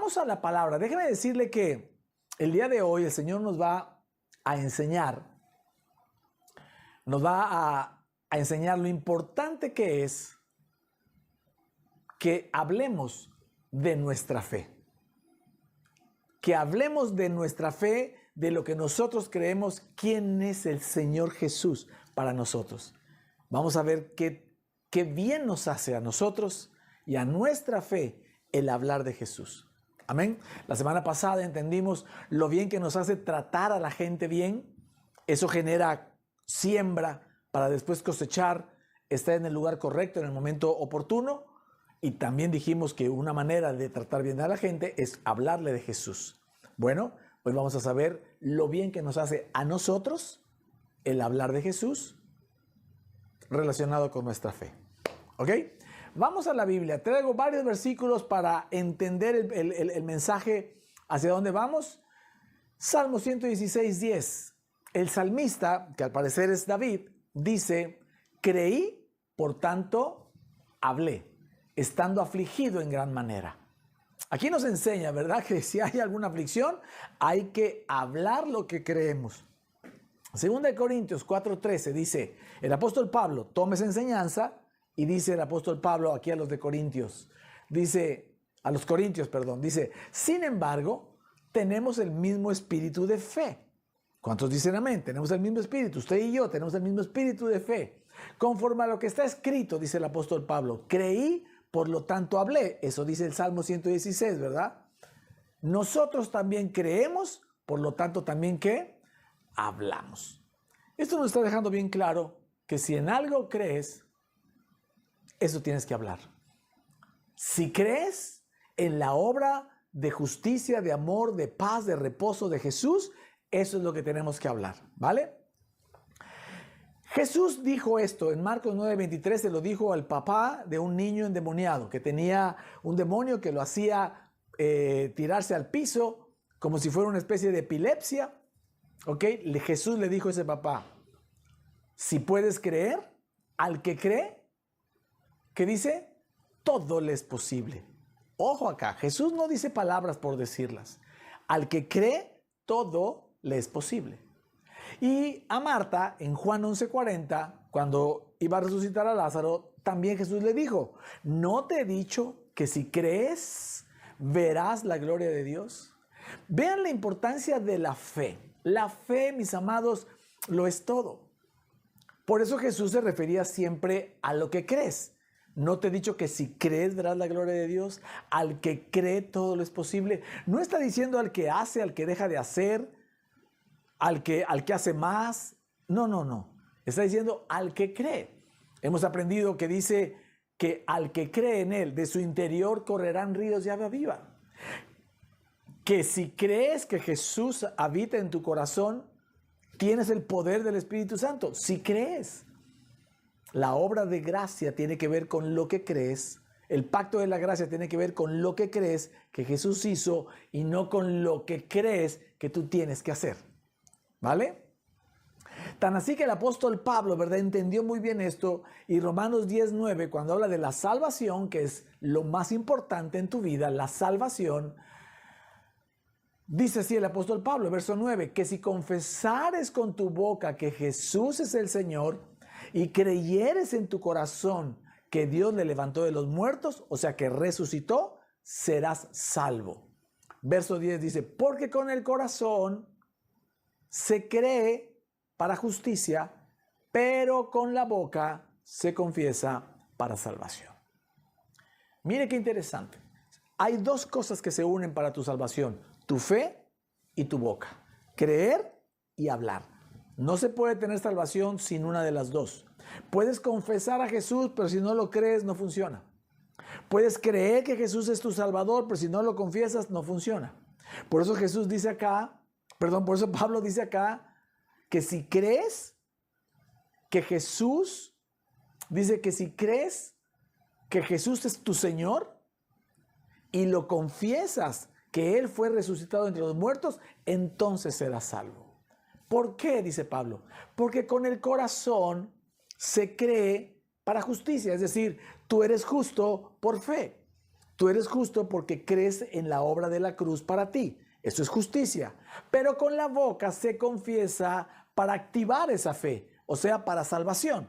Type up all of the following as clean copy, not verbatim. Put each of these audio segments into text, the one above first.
vamos a la palabra. Déjeme decirle que el día de hoy el Señor nos va a enseñar, a enseñar lo importante que es que hablemos de nuestra fe. Que hablemos de nuestra fe, de lo que nosotros creemos, quién es el Señor Jesús para nosotros. Vamos a ver qué bien nos hace a nosotros y a nuestra fe el hablar de Jesús. Amén. La semana pasada entendimos lo bien que nos hace tratar a la gente bien. Eso genera siembra para después cosechar, estar en el lugar correcto, en el momento oportuno. Y también dijimos que una manera de tratar bien a la gente es hablarle de Jesús. Bueno, pues vamos a saber lo bien que nos hace a nosotros el hablar de Jesús relacionado con nuestra fe. ¿Ok? Vamos a la Biblia. Traigo varios versículos para entender el mensaje hacia dónde vamos. Salmo 116:10. El salmista, que al parecer es David, dice: creí, por tanto, hablé, estando afligido en gran manera. Aquí nos enseña, ¿verdad?, que si hay alguna aflicción, hay que hablar lo que creemos. 2 Corintios 4:13 dice, el apóstol Pablo, toma esa enseñanza, y dice el apóstol Pablo aquí a los Corintios, dice, sin embargo, tenemos el mismo espíritu de fe. ¿Cuántos dicen amén? Tenemos el mismo espíritu, usted y yo tenemos el mismo espíritu de fe. Conforme a lo que está escrito, dice el apóstol Pablo, creí, por lo tanto hablé. Eso dice el Salmo 116, ¿verdad? Nosotros también creemos, por lo tanto también ¿qué? Hablamos. Esto nos está dejando bien claro que si en algo crees, eso tienes que hablar. Si crees en la obra de justicia, de amor, de paz, de reposo de Jesús, eso es lo que tenemos que hablar, ¿vale? Jesús dijo esto en Marcos 9:23, se lo dijo al papá de un niño endemoniado que tenía un demonio que lo hacía tirarse al piso como si fuera una especie de epilepsia. ¿Ok? Jesús le dijo a ese papá, si puedes creer, al que cree, ¿qué dice? Todo le es posible. Ojo acá, Jesús no dice palabras por decirlas. Al que cree, todo le es posible. Y a Marta, en Juan 11:40, cuando iba a resucitar a Lázaro, también Jesús le dijo, ¿no te he dicho que si crees, verás la gloria de Dios? Vean la importancia de la fe. La fe, mis amados, lo es todo. Por eso Jesús se refería siempre a lo que crees. ¿No te he dicho que si crees verás la gloria de Dios? Al que cree todo lo es posible. No está diciendo al que hace, al que deja de hacer, al que hace más. No. Está diciendo al que cree. Hemos aprendido que dice que al que cree en Él, de su interior correrán ríos de agua viva. Que si crees que Jesús habita en tu corazón, tienes el poder del Espíritu Santo. Si crees. La obra de gracia tiene que ver con lo que crees. El pacto de la gracia tiene que ver con lo que crees que Jesús hizo y no con lo que crees que tú tienes que hacer. ¿Vale? Tan así que el apóstol Pablo, ¿verdad?, entendió muy bien esto, y Romanos 10:9, cuando habla de la salvación, que es lo más importante en tu vida, la salvación, dice así el apóstol Pablo, verso 9, que si confesares con tu boca que Jesús es el Señor y creyeres en tu corazón que Dios le levantó de los muertos, o sea que resucitó, serás salvo. Verso 10 dice, porque con el corazón se cree para justicia, pero con la boca se confiesa para salvación. Mire qué interesante. Hay dos cosas que se unen para tu salvación, tu fe y tu boca. Creer y hablar. No se puede tener salvación sin una de las dos. Puedes confesar a Jesús, pero si no lo crees, no funciona. Puedes creer que Jesús es tu Salvador, pero si no lo confiesas, no funciona. Por eso Jesús dice acá, por eso Pablo dice acá, que si crees que Jesús, dice que si crees que Jesús es tu Señor y lo confiesas que Él fue resucitado entre los muertos, entonces serás salvo. ¿Por qué? Dice Pablo. Porque con el corazón se cree para justicia, es decir, tú eres justo por fe. Tú eres justo porque crees en la obra de la cruz para ti. Eso es justicia. Pero con la boca se confiesa para activar esa fe, o sea, para salvación.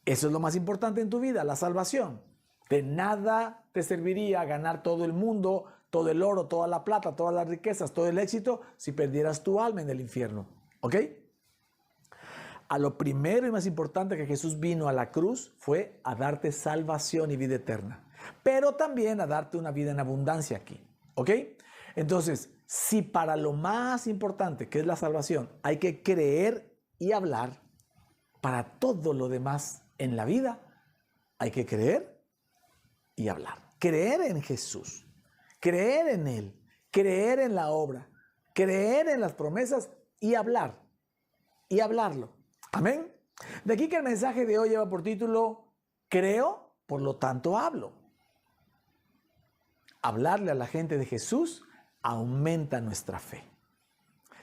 Eso es lo más importante en tu vida, la salvación. De nada te serviría ganar todo el mundo, todo el oro, toda la plata, todas las riquezas, todo el éxito, si perdieras tu alma en el infierno. ¿Ok? A lo primero y más importante que Jesús vino a la cruz fue a darte salvación y vida eterna, pero también a darte una vida en abundancia aquí. ¿Ok? Entonces, si para lo más importante, que es la salvación, hay que creer y hablar, para todo lo demás en la vida, hay que creer y hablar. Creer en Jesús, creer en Él, creer en la obra, creer en las promesas y hablar, y hablarlo. Amén. De aquí que el mensaje de hoy lleva por título, creo, por lo tanto hablo. Hablarle a la gente de Jesús aumenta nuestra fe.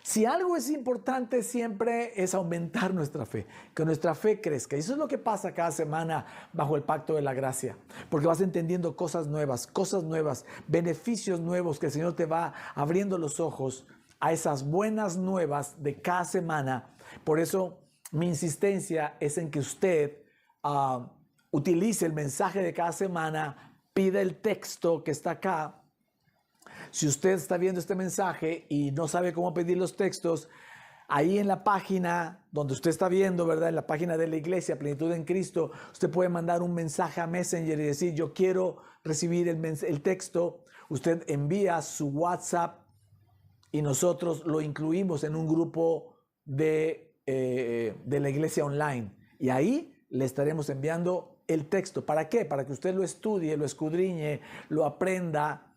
Si algo es importante siempre es aumentar nuestra fe, que nuestra fe crezca. Y eso es lo que pasa cada semana bajo el pacto de la gracia, porque vas entendiendo cosas nuevas, beneficios nuevos que el Señor te va abriendo los ojos a esas buenas nuevas de cada semana. Por eso mi insistencia es en que usted utilice el mensaje de cada semana, pida el texto que está acá. Si usted está viendo este mensaje y no sabe cómo pedir los textos, ahí en la página donde usted está viendo, ¿verdad? En la página de la iglesia, Plenitud en Cristo, usted puede mandar un mensaje a Messenger y decir, yo quiero recibir el texto. Usted envía su WhatsApp y nosotros lo incluimos en un grupo de la iglesia online. Y ahí le estaremos enviando el texto. ¿Para qué? Para que usted lo estudie, lo escudriñe, lo aprenda,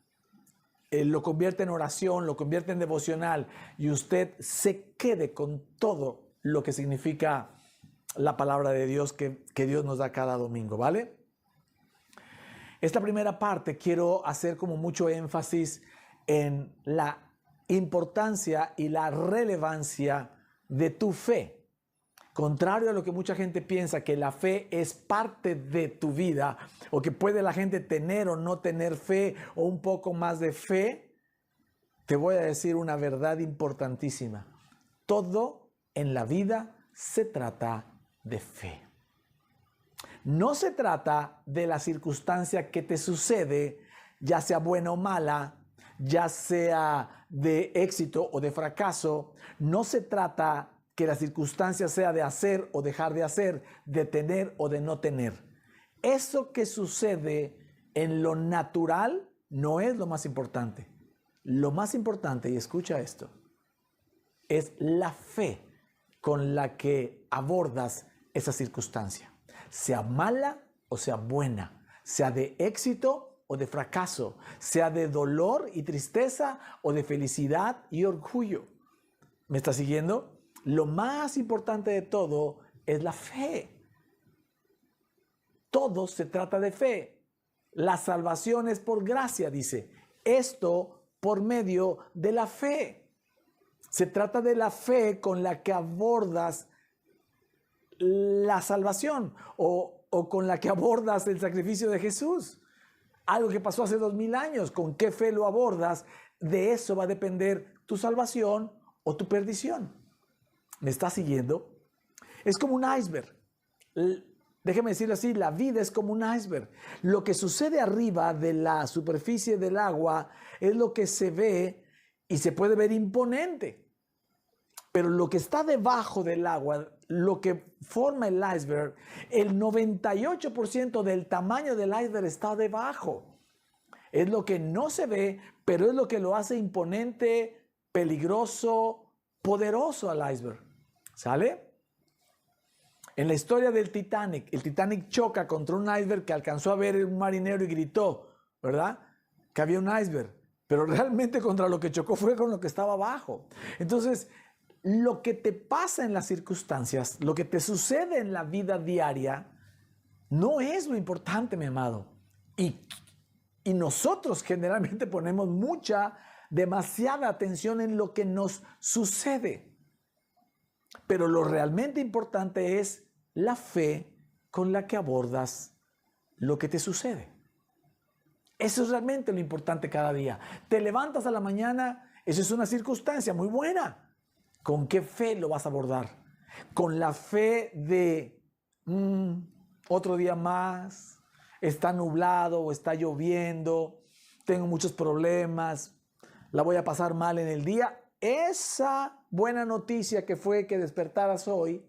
lo convierte en oración, lo convierte en devocional y usted se quede con todo lo que significa la palabra de Dios que Dios nos da cada domingo, ¿vale? Esta primera parte quiero hacer como mucho énfasis en la importancia y la relevancia de tu fe. Contrario a lo que mucha gente piensa, que la fe es parte de tu vida o que puede la gente tener o no tener fe o un poco más de fe, te voy a decir una verdad importantísima. Todo en la vida se trata de fe. No se trata de la circunstancia que te sucede, ya sea buena o mala, ya sea de éxito o de fracaso. No se trata que la circunstancia sea de hacer o dejar de hacer, de tener o de no tener. Eso que sucede en lo natural no es lo más importante. Lo más importante, y escucha esto, es la fe con la que abordas esa circunstancia, sea mala o sea buena, sea de éxito o de fracaso, sea de dolor y tristeza o de felicidad y orgullo. ¿Me estás siguiendo? Lo más importante de todo es la fe. Todo se trata de fe. La salvación es por gracia, dice. Esto por medio de la fe. Se trata de la fe con la que abordas la salvación o con la que abordas el sacrificio de Jesús. Algo que pasó hace 2000 años. ¿Con qué fe lo abordas? De eso va a depender tu salvación o tu perdición. ¿Me está siguiendo? Es como un iceberg. Déjeme decirlo así, la vida es como un iceberg. Lo que sucede arriba de la superficie del agua es lo que se ve y se puede ver imponente. Pero lo que está debajo del agua, lo que forma el iceberg, el 98% del tamaño del iceberg está debajo. Es lo que no se ve, pero es lo que lo hace imponente, peligroso, poderoso al iceberg. ¿Sale? En la historia del Titanic, el Titanic choca contra un iceberg que alcanzó a ver un marinero y gritó, ¿verdad? Que había un iceberg, pero realmente contra lo que chocó fue con lo que estaba abajo. Entonces, lo que te pasa en las circunstancias, lo que te sucede en la vida diaria, no es lo importante, mi amado. Y nosotros generalmente ponemos demasiada atención en lo que nos sucede. Pero lo realmente importante es la fe con la que abordas lo que te sucede. Eso es realmente lo importante cada día. Te levantas a la mañana, eso es una circunstancia muy buena. ¿Con qué fe lo vas a abordar? Con la fe de otro día más, está nublado o está lloviendo, tengo muchos problemas, la voy a pasar mal en el día. Esa buena noticia que fue que despertaras hoy,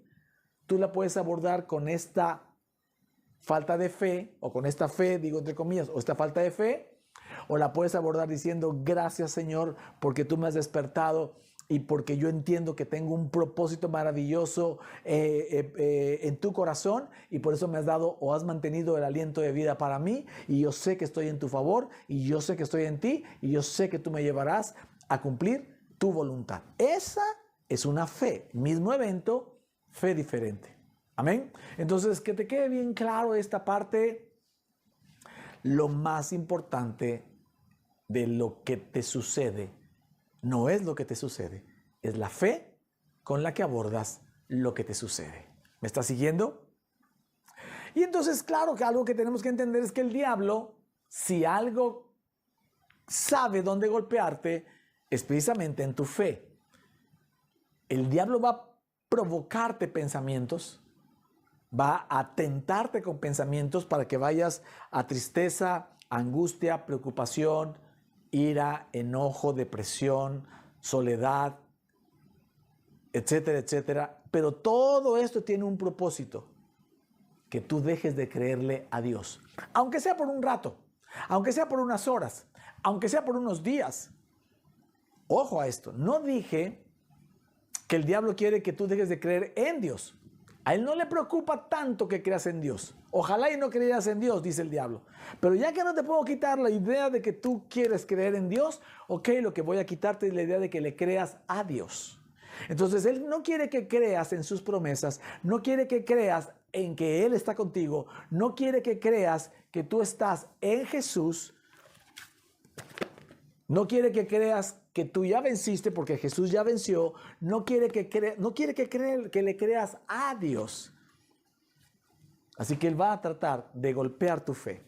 tú la puedes abordar con esta falta de fe, o con esta fe, digo entre comillas, o esta falta de fe, o la puedes abordar diciendo: gracias, Señor, porque tú me has despertado y porque yo entiendo que tengo un propósito maravilloso en tu corazón, y por eso me has dado o has mantenido el aliento de vida para mí, y yo sé que estoy en tu favor, y yo sé que estoy en ti, y yo sé que tú me llevarás a cumplir tu voluntad. Esa es una fe, mismo evento, fe diferente. Amén. Entonces, que te quede bien claro esta parte. Lo más importante de lo que te sucede no es lo que te sucede, es la fe con la que abordas lo que te sucede. ¿Me estás siguiendo? Y entonces, claro que algo que tenemos que entender es que el diablo, si algo sabe dónde golpearte, es precisamente en tu fe. El diablo va a provocarte pensamientos, va a tentarte con pensamientos para que vayas a tristeza, angustia, preocupación, ira, enojo, depresión, soledad, etcétera, etcétera. Pero todo esto tiene un propósito: que tú dejes de creerle a Dios. Aunque sea por un rato, aunque sea por unas horas, aunque sea por unos días. Ojo a esto, no dije que el diablo quiere que tú dejes de creer en Dios. A él no le preocupa tanto que creas en Dios. Ojalá y no creas en Dios, dice el diablo. Pero ya que no te puedo quitar la idea de que tú quieres creer en Dios, ok, lo que voy a quitarte es la idea de que le creas a Dios. Entonces él no quiere que creas en sus promesas, no quiere que creas en que Él está contigo, no quiere que creas que tú estás en Jesús, no quiere que creas que tú ya venciste porque Jesús ya venció, no quiere que le creas a Dios. Así que Él va a tratar de golpear tu fe.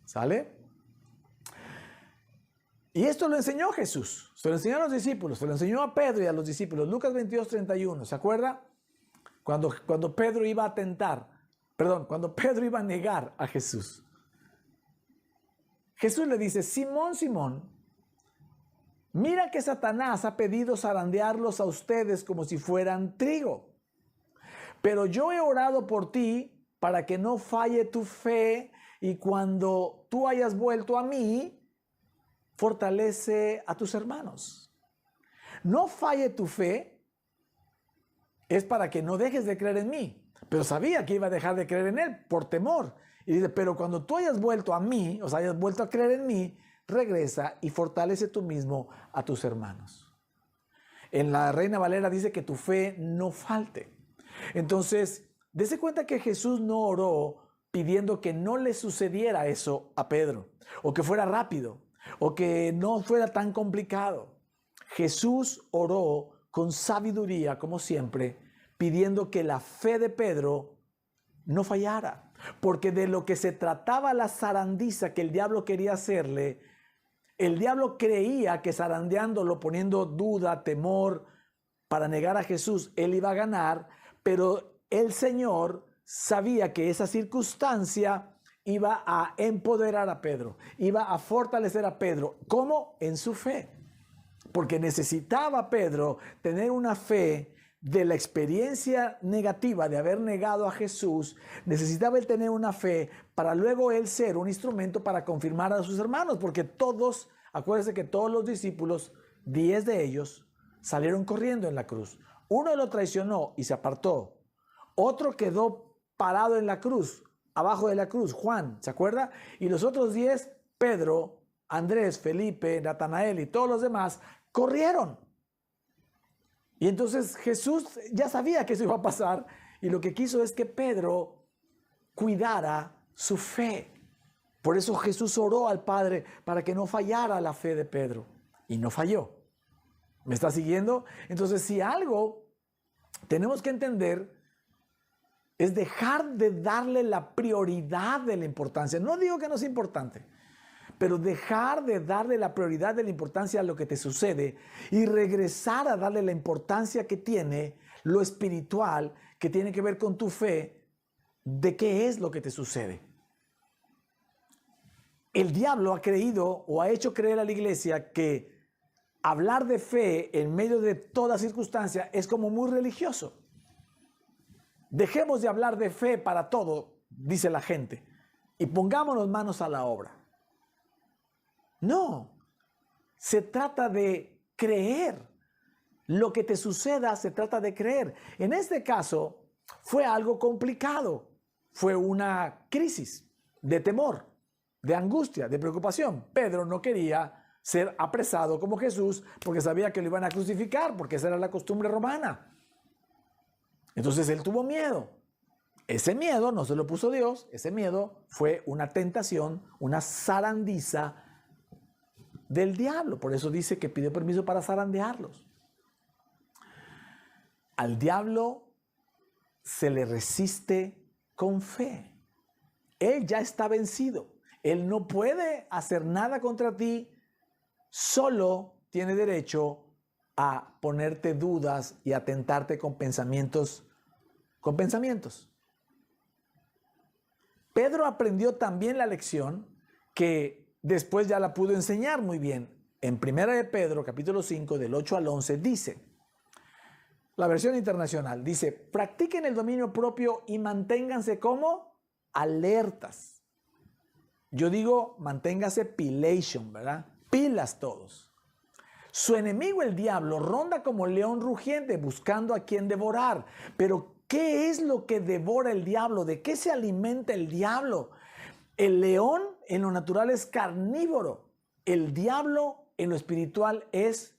¿Sale? Y esto lo enseñó Jesús, se lo enseñó a los discípulos, se lo enseñó a Pedro y a los discípulos. Lucas 22:31, ¿se acuerda? Cuando Pedro iba a cuando Pedro iba a negar a Jesús. Jesús le dice: Simón, Simón, mira que Satanás ha pedido zarandearlos a ustedes como si fueran trigo. Pero yo he orado por ti para que no falle tu fe, y cuando tú hayas vuelto a mí, fortalece a tus hermanos. No falle tu fe es para que no dejes de creer en mí. Pero sabía que iba a dejar de creer en él por temor. Y dice: pero cuando tú hayas vuelto a mí, o sea, hayas vuelto a creer en mí, regresa y fortalece tú mismo a tus hermanos. En la Reina Valera dice que tu fe no falte. Entonces, dése cuenta que Jesús no oró pidiendo que no le sucediera eso a Pedro, o que fuera rápido, o que no fuera tan complicado. Jesús oró con sabiduría, como siempre, pidiendo que la fe de Pedro no fallara, porque de lo que se trataba la zarandiza que el diablo quería hacerle, el diablo creía que zarandeándolo, poniendo duda, temor, para negar a Jesús, él iba a ganar, pero el Señor sabía que esa circunstancia iba a empoderar a Pedro, iba a fortalecer a Pedro. ¿Cómo? En su fe. Porque necesitaba Pedro tener una fe de la experiencia negativa de haber negado a Jesús. Necesitaba él tener una fe para luego él ser un instrumento para confirmar a sus hermanos, porque todos, acuérdense que todos los discípulos, 10 de ellos, salieron corriendo en la cruz. Uno lo traicionó y se apartó. Otro quedó parado en la cruz, abajo de la cruz, Juan, ¿se acuerda? Y los otros 10, Pedro, Andrés, Felipe, Natanael y todos los demás, corrieron. Y entonces Jesús ya sabía que eso iba a pasar, y lo que quiso es que Pedro cuidara su fe. Por eso Jesús oró al Padre para que no fallara la fe de Pedro, y no falló. ¿Me está siguiendo? Entonces, si algo tenemos que entender es dejar de darle la prioridad de la importancia. No digo que no es importante, pero dejar de darle la prioridad de la importancia a lo que te sucede y regresar a darle la importancia que tiene lo espiritual, que tiene que ver con tu fe, de qué es lo que te sucede. El diablo ha creído o ha hecho creer a la iglesia que hablar de fe en medio de toda circunstancia es como muy religioso. Dejemos de hablar de fe para todo, dice la gente, y pongámonos manos a la obra. No, se trata de creer. Lo que te suceda se trata de creer. En este caso fue algo complicado. Fue una crisis de temor, de angustia, de preocupación. Pedro no quería ser apresado como Jesús porque sabía que lo iban a crucificar, porque esa era la costumbre romana. Entonces él tuvo miedo. Ese miedo no se lo puso Dios, ese miedo fue una tentación, una zarandiza del diablo. Por eso dice que pidió permiso para zarandearlos. Al diablo se le resiste con fe. Él ya está vencido. Él no puede hacer nada contra ti, solo tiene derecho a ponerte dudas y a tentarte con pensamientos. Pedro aprendió también la lección que después ya la pudo enseñar muy bien. En 1 de Pedro, capítulo 5, del 8 al 11, dice, la versión internacional, dice, practiquen el dominio propio y manténganse como alertas. Yo digo, manténgase pilation, ¿verdad? Pilas todos. Su enemigo, el diablo, ronda como león rugiente buscando a quien devorar. Pero, ¿qué es lo que devora el diablo? ¿De qué se alimenta el diablo? El león en lo natural es carnívoro. El diablo en lo espiritual es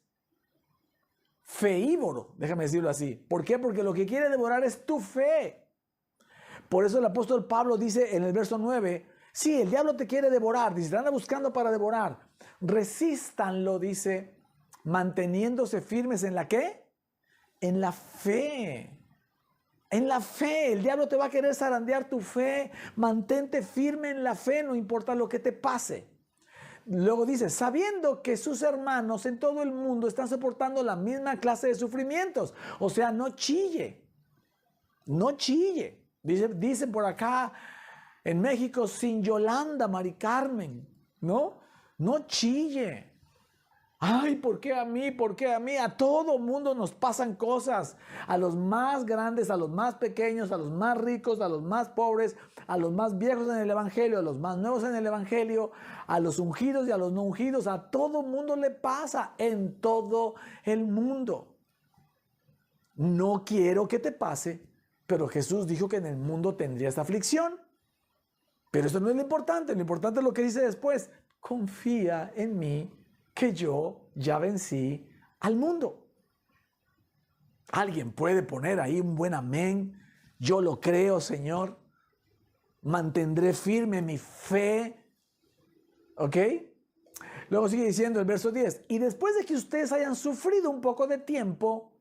feívoro, déjame decirlo así. ¿Por qué? Porque lo que quiere devorar es tu fe. Por eso el apóstol Pablo dice en el verso 9, sí, el diablo te quiere devorar, dice, te anda buscando para devorar. Resístanlo, dice, manteniéndose firmes en la ¿qué? En la fe. En la fe, el diablo te va a querer zarandear tu fe. Mantente firme en la fe, no importa lo que te pase. Luego dice, sabiendo que sus hermanos en todo el mundo están soportando la misma clase de sufrimientos. O sea, no chille. No chille. Dicen por acá en México, sin Yolanda, Mari Carmen. ¿No? No chille. Ay, ¿por qué a mí? ¿Por qué a mí? A todo mundo nos pasan cosas. A los más grandes, a los más pequeños, a los más ricos, a los más pobres, a los más viejos en el evangelio, a los más nuevos en el evangelio, a los ungidos y a los no ungidos. A todo mundo le pasa en todo el mundo. No quiero que te pase, pero Jesús dijo que en el mundo tendrías aflicción. Pero eso no es lo importante es lo que dice después. Confía en mí, que yo ya vencí al mundo. ¿Alguien puede poner ahí un buen amén? Yo lo creo, Señor. Mantendré firme mi fe. ¿Ok? Luego sigue diciendo el verso 10. Y después de que ustedes hayan sufrido un poco de tiempo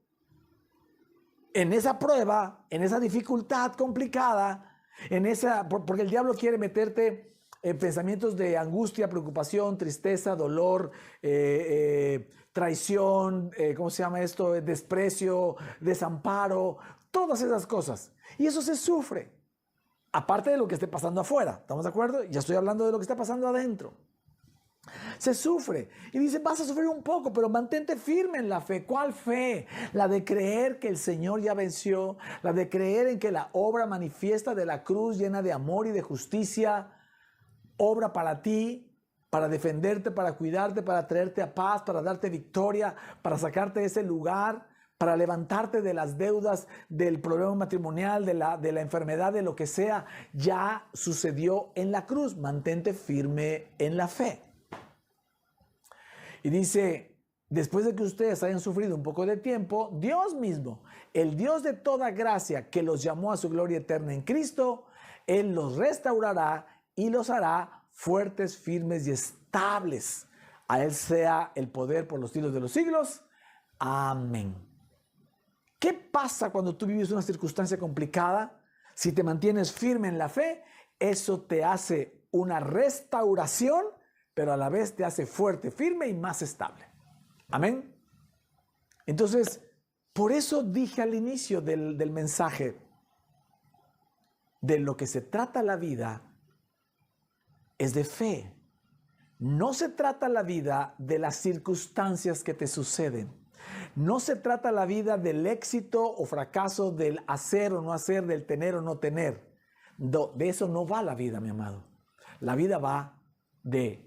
en esa prueba, en esa dificultad complicada, porque el diablo quiere meterte pensamientos de angustia, preocupación, tristeza, dolor, traición, ¿cómo se llama esto? Desprecio, desamparo, todas esas cosas. Y eso se sufre. Aparte de lo que esté pasando afuera, ¿estamos de acuerdo? Ya estoy hablando de lo que está pasando adentro. Se sufre. Y dice, vas a sufrir un poco, pero mantente firme en la fe. ¿Cuál fe? La de creer que el Señor ya venció, la de creer en que la obra manifiesta de la cruz llena de amor y de justicia obra para ti, para defenderte, para cuidarte, para traerte a paz, para darte victoria, para sacarte de ese lugar, para levantarte de las deudas, del problema matrimonial, de la enfermedad, de lo que sea. Ya sucedió en la cruz. Mantente firme en la fe. Y dice, después de que ustedes hayan sufrido un poco de tiempo, Dios mismo, el Dios de toda gracia que los llamó a su gloria eterna en Cristo, Él los restaurará y los hará fuertes, firmes y estables. A Él sea el poder por los siglos de los siglos. Amén. ¿Qué pasa cuando tú vives una circunstancia complicada? Si te mantienes firme en la fe, eso te hace una restauración pero a la vez te hace fuerte, firme y más estable. Amén. Entonces, por eso dije al inicio del mensaje, de lo que se trata la vida es de fe. No se trata la vida de las circunstancias que te suceden. No se trata la vida del éxito o fracaso, del hacer o no hacer, del tener o no tener. De eso no va la vida, mi amado. La vida va de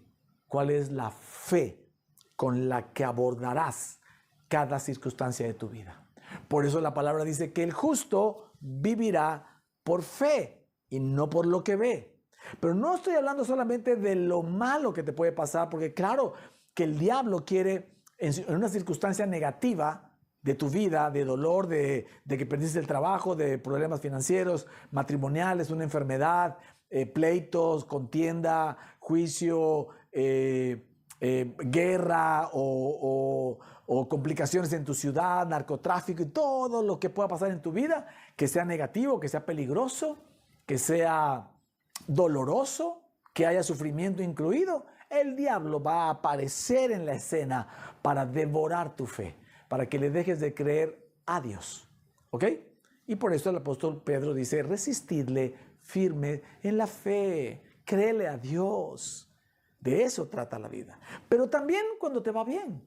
cuál es la fe con la que abordarás cada circunstancia de tu vida. Por eso la palabra dice que el justo vivirá por fe y no por lo que ve. Pero no estoy hablando solamente de lo malo que te puede pasar, porque claro que el diablo quiere en una circunstancia negativa de tu vida, de dolor, de que perdiste el trabajo, de problemas financieros, matrimoniales, una enfermedad, pleitos, contienda, juicio, guerra o complicaciones en tu ciudad, narcotráfico y todo lo que pueda pasar en tu vida, que sea negativo, que sea peligroso, que sea doloroso, que haya sufrimiento incluido. El diablo va a aparecer en la escena para devorar tu fe, para que le dejes de creer a Dios. ¿Ok? Y por eso el apóstol Pedro dice, resistidle firme en la fe, créele a Dios. De eso trata la vida. Pero también cuando te va bien.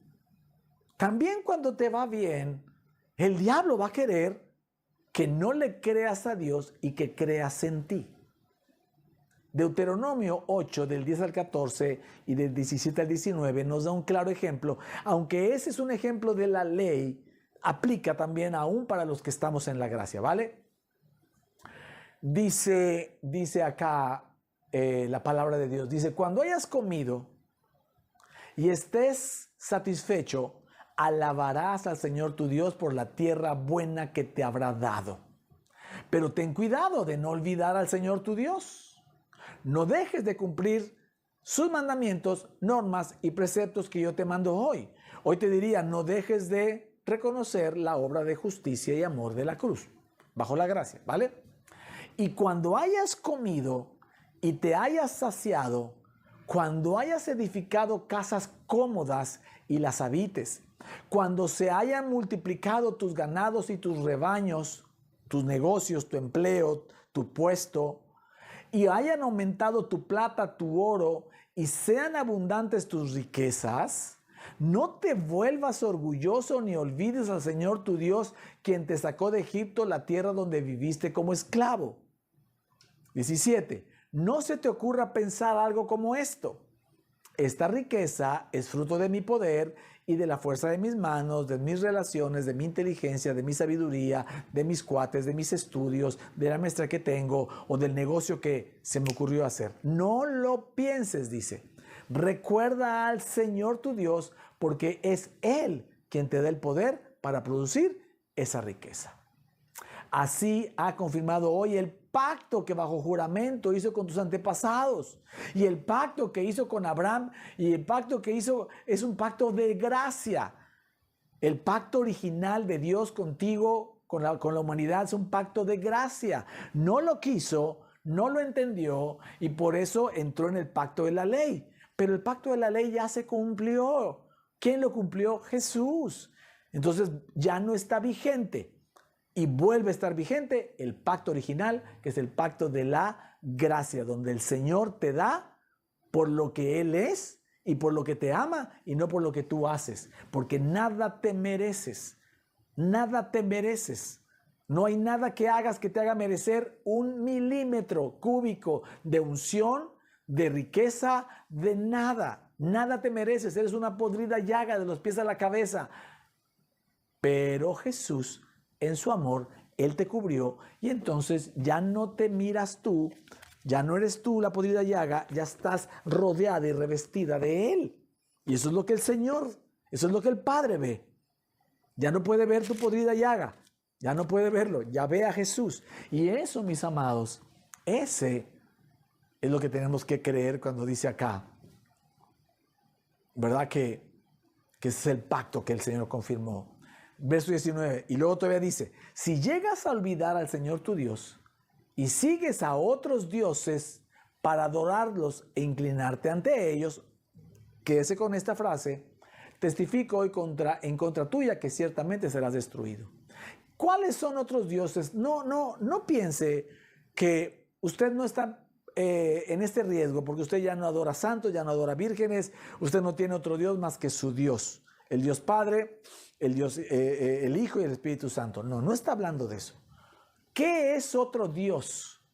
También cuando te va bien, el diablo va a querer que no le creas a Dios y que creas en ti. Deuteronomio 8, del 10 al 14 y del 17 al 19 nos da un claro ejemplo. Aunque ese es un ejemplo de la ley, aplica también aún para los que estamos en la gracia, ¿vale? Dice acá la palabra de Dios. Dice, cuando hayas comido y estés satisfecho, alabarás al Señor tu Dios por la tierra buena que te habrá dado. Pero ten cuidado de no olvidar al Señor tu Dios. No dejes de cumplir sus mandamientos, normas y preceptos que yo te mando hoy. Hoy te diría, no dejes de reconocer la obra de justicia y amor de la cruz, bajo la gracia, ¿vale? Y cuando hayas comido y te hayas saciado, cuando hayas edificado casas cómodas y las habites, cuando se hayan multiplicado tus ganados y tus rebaños, tus negocios, tu empleo, tu puesto, y hayan aumentado tu plata, tu oro, y sean abundantes tus riquezas, no te vuelvas orgulloso ni olvides al Señor tu Dios, quien te sacó de Egipto, la tierra donde viviste como esclavo. 17. No se te ocurra pensar algo como esto. Esta riqueza es fruto de mi poder y de la fuerza de mis manos, de mis relaciones, de mi inteligencia, de mi sabiduría, de mis cuates, de mis estudios, de la maestría que tengo o del negocio que se me ocurrió hacer. No lo pienses, dice. Recuerda al Señor tu Dios, porque es Él quien te da el poder para producir esa riqueza. Así ha confirmado hoy el pacto que bajo juramento hizo con tus antepasados, y el pacto que hizo con Abraham, y el pacto que hizo es un pacto de gracia. El pacto original de Dios contigo, con la humanidad, es un pacto de gracia. No lo quiso, no lo entendió, y por eso entró en el pacto de la ley. Pero el pacto de la ley ya se cumplió. ¿Quién lo cumplió? Jesús. Entonces ya no está vigente. Y vuelve a estar vigente el pacto original, que es el pacto de la gracia, donde el Señor te da por lo que Él es y por lo que te ama y no por lo que tú haces. Porque nada te mereces. Nada te mereces. No hay nada que hagas que te haga merecer 1 milímetro cúbico de unción, de riqueza, de nada. Nada te mereces. Eres una podrida llaga de los pies a la cabeza. Pero Jesús, en su amor, Él te cubrió y entonces ya no te miras tú, ya no eres tú la podrida llaga, ya estás rodeada y revestida de Él. Y eso es lo que el Señor, eso es lo que el Padre ve. Ya no puede ver tu podrida llaga, ya no puede verlo, ya ve a Jesús. Y eso, mis amados, ese es lo que tenemos que creer cuando dice acá, ¿verdad? Que es el pacto que el Señor confirmó. Verso 19, y luego todavía dice, si llegas a olvidar al Señor tu Dios y sigues a otros dioses para adorarlos e inclinarte ante ellos, quédese con esta frase: testifico hoy en contra tuya que ciertamente serás destruido. ¿Cuáles son otros dioses? No piense que usted no está en este riesgo porque usted ya no adora santos, ya no adora vírgenes, usted no tiene otro Dios más que su Dios, el Dios Padre, el Dios, el Hijo y el Espíritu Santo. No está hablando de eso. ¿Qué es otro Dios?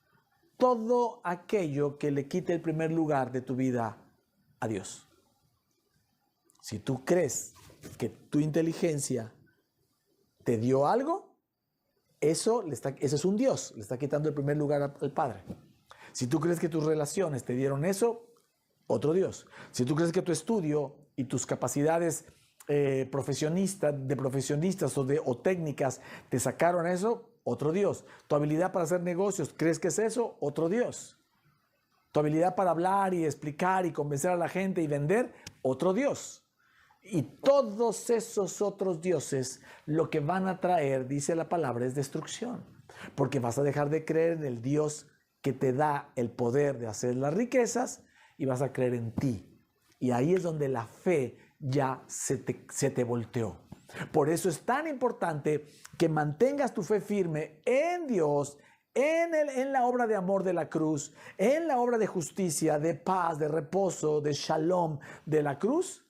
Todo aquello que le quite el primer lugar de tu vida a Dios. Si tú crees que tu inteligencia te dio algo, eso es un Dios, le está quitando el primer lugar al Padre. Si tú crees que tus relaciones te dieron eso, otro Dios. Si tú crees que tu estudio y tus capacidades profesionistas o técnicas te sacaron eso, otro Dios. Tu habilidad para hacer negocios, ¿crees que es eso? Otro Dios. Tu habilidad para hablar y explicar y convencer a la gente y vender, otro Dios. Y todos esos otros dioses lo que van a traer, dice la palabra, es destrucción. Porque vas a dejar de creer en el Dios que te da el poder de hacer las riquezas y vas a creer en ti. Y ahí es donde la fe ya se te volteó. Por eso es tan importante que mantengas tu fe firme en Dios, en la obra de amor de la cruz, en la obra de justicia, de paz, de reposo, de shalom de la cruz.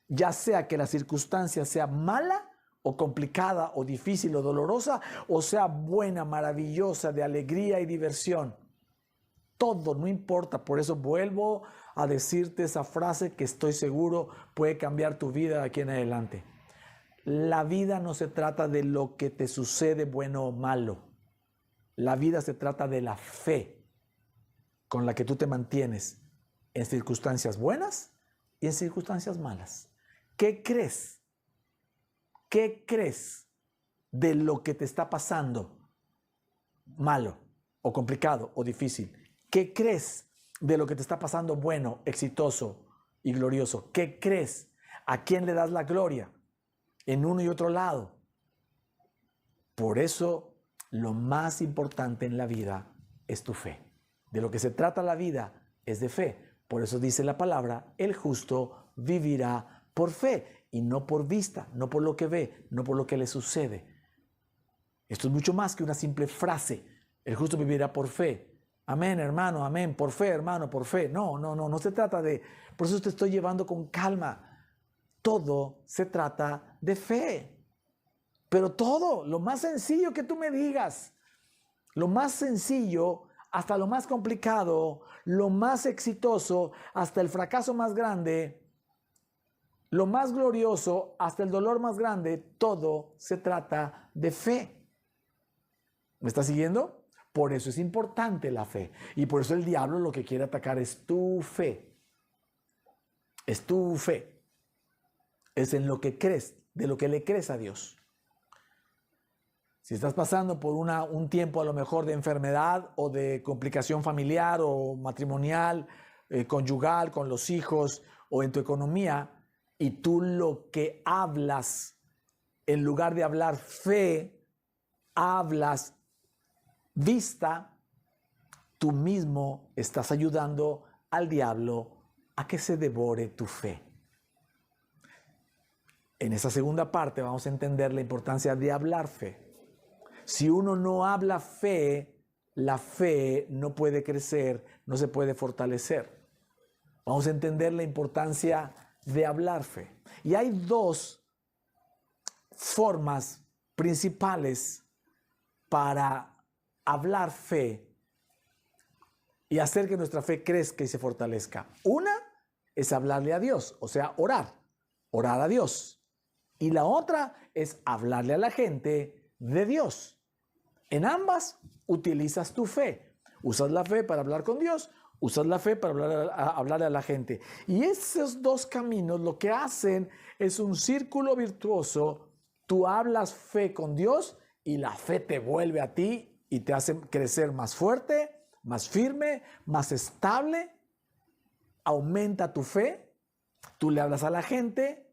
Ya sea que la circunstancia sea mala o complicada o difícil o dolorosa, o sea buena, maravillosa, de alegría y diversión. Todo, no importa. Por eso vuelvo a decirte esa frase que estoy seguro puede cambiar tu vida de aquí en adelante. La vida no se trata de lo que te sucede bueno o malo. La vida se trata de la fe con la que tú te mantienes en circunstancias buenas y en circunstancias malas. ¿Qué crees? ¿Qué crees de lo que te está pasando malo o complicado o difícil? ¿Qué crees de lo que te está pasando bueno, exitoso y glorioso? ¿Qué crees? ¿A quién le das la gloria? En uno y otro lado. Por eso, lo más importante en la vida es tu fe. De lo que se trata la vida es de fe. Por eso dice la palabra: el justo vivirá por fe y no por vista, no por lo que ve, no por lo que le sucede. Esto es mucho más que una simple frase. El justo vivirá por fe. Amén, hermano, amén. Por fe, hermano, por fe. No se trata de... Por eso te estoy llevando con calma. Todo se trata de fe. Pero todo, lo más sencillo que tú me digas, lo más sencillo hasta lo más complicado, lo más exitoso hasta el fracaso más grande, lo más glorioso hasta el dolor más grande, todo se trata de fe. ¿Me estás siguiendo? Por eso es importante la fe. Y por eso el diablo lo que quiere atacar es tu fe. Es tu fe. Es en lo que crees, de lo que le crees a Dios. Si estás pasando por un tiempo a lo mejor de enfermedad o de complicación familiar o matrimonial, conyugal, con los hijos o en tu economía, y tú lo que hablas, en lugar de hablar fe, hablas vista, tú mismo estás ayudando al diablo a que se devore tu fe. En esa segunda parte vamos a entender la importancia de hablar fe. Si uno no habla fe, la fe no puede crecer, no se puede fortalecer. Vamos a entender la importancia de hablar fe. Y hay dos formas principales para hablar fe y hacer que nuestra fe crezca y se fortalezca. Una es hablarle a Dios, o sea, orar a Dios. Y la otra es hablarle a la gente de Dios. En ambas utilizas tu fe. Usas la fe para hablar con Dios, usas la fe para hablarle a la gente. Y esos dos caminos lo que hacen es un círculo virtuoso. Tú hablas fe con Dios y la fe te vuelve a ti y te hace crecer más fuerte, más firme, más estable. Aumenta tu fe. Tú le hablas a la gente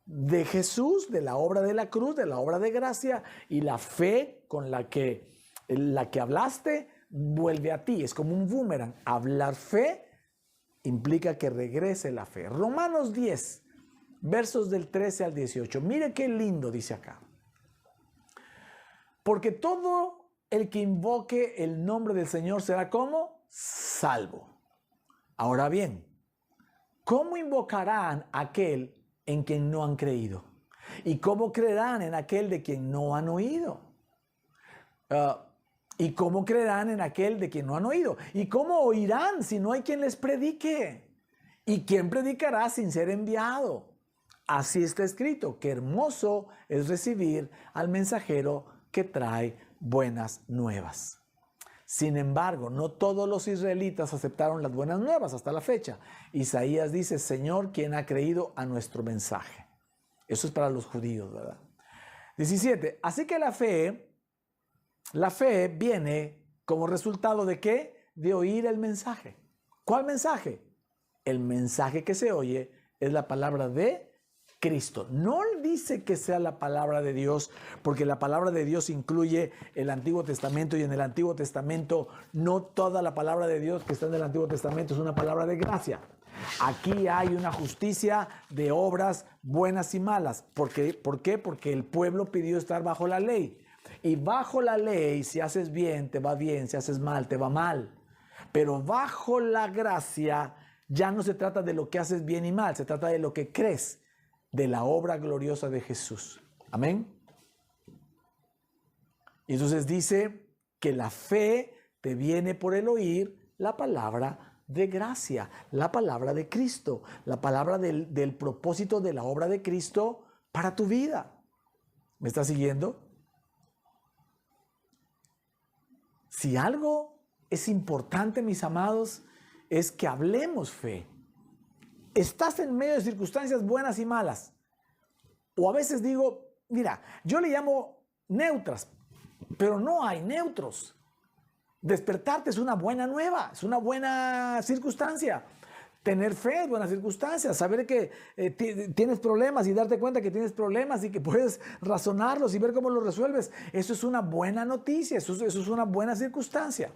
de Jesús, de la obra de la cruz, de la obra de gracia, y la fe con la que hablaste vuelve a ti. Es como un boomerang. Hablar fe implica que regrese la fe. Romanos 10, versos del 13 al 18. Mire qué lindo dice acá. Porque todo el que invoque el nombre del Señor será como salvo. Ahora bien, ¿cómo invocarán a aquel en quien no han creído? ¿Y cómo creerán en aquel de quien no han oído? ¿Y cómo creerán en aquel de quien no han oído? ¿Y cómo oirán si no hay quien les predique? ¿Y quién predicará sin ser enviado? Así está escrito, qué hermoso es recibir al mensajero que trae buenas nuevas. Sin embargo, no todos los israelitas aceptaron las buenas nuevas hasta la fecha. Isaías dice, Señor, ¿quién ha creído a nuestro mensaje? Eso es para los judíos, ¿verdad? 17. Así que la fe viene como resultado ¿de qué? De oír el mensaje. ¿Cuál mensaje? El mensaje que se oye es la palabra de Cristo. No dice que sea la palabra de Dios, porque la palabra de Dios incluye el Antiguo Testamento, y en el Antiguo Testamento no toda la palabra de Dios que está en el Antiguo Testamento es una palabra de gracia. Aquí hay una justicia de obras buenas y malas. ¿Por qué? Porque el pueblo pidió estar bajo la ley. Y bajo la ley, si haces bien, te va bien, si haces mal, te va mal. Pero bajo la gracia ya no se trata de lo que haces bien y mal, se trata de lo que crees, de la obra gloriosa de Jesús. Amén. Y entonces dice que la fe te viene por el oír la palabra de gracia, la palabra de Cristo, la palabra del propósito de la obra de Cristo para tu vida. ¿Me estás siguiendo? Si algo es importante, mis amados, es que hablemos fe. Estás en medio de circunstancias buenas y malas. O a veces digo, mira, yo le llamo neutras, pero no hay neutros. Despertarte es una buena nueva, es una buena circunstancia. Tener fe es buena circunstancia. Saber que tienes problemas y darte cuenta que tienes problemas y que puedes razonarlos y ver cómo los resuelves. Eso es una buena noticia, eso es una buena circunstancia.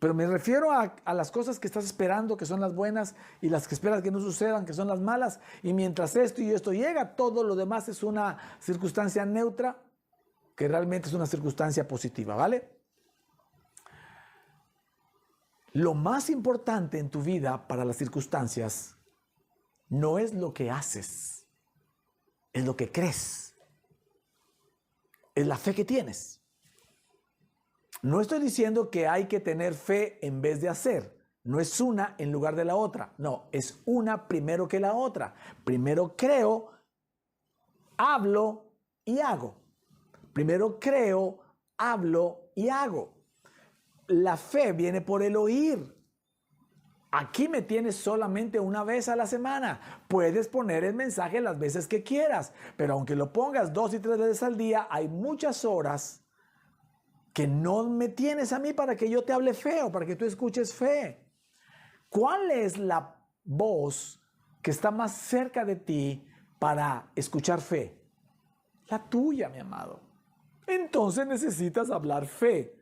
Pero me refiero a las cosas que estás esperando, que son las buenas, y las que esperas que no sucedan, que son las malas. Y mientras esto y esto llega, todo lo demás es una circunstancia neutra, que realmente es una circunstancia positiva, ¿vale? Lo más importante en tu vida para las circunstancias no es lo que haces, es lo que crees, es la fe que tienes. No estoy diciendo que hay que tener fe en vez de hacer. No es una en lugar de la otra. No, es una primero que la otra. Primero creo, hablo y hago. Primero creo, hablo y hago. La fe viene por el oír. Aquí me tienes solamente una vez a la semana. Puedes poner el mensaje las veces que quieras, pero aunque lo pongas 2 y 3 veces al día, hay muchas horas que no me tienes a mí para que yo te hable fe o para que tú escuches fe. ¿Cuál es la voz que está más cerca de ti para escuchar fe? La tuya, mi amado. Entonces necesitas hablar fe.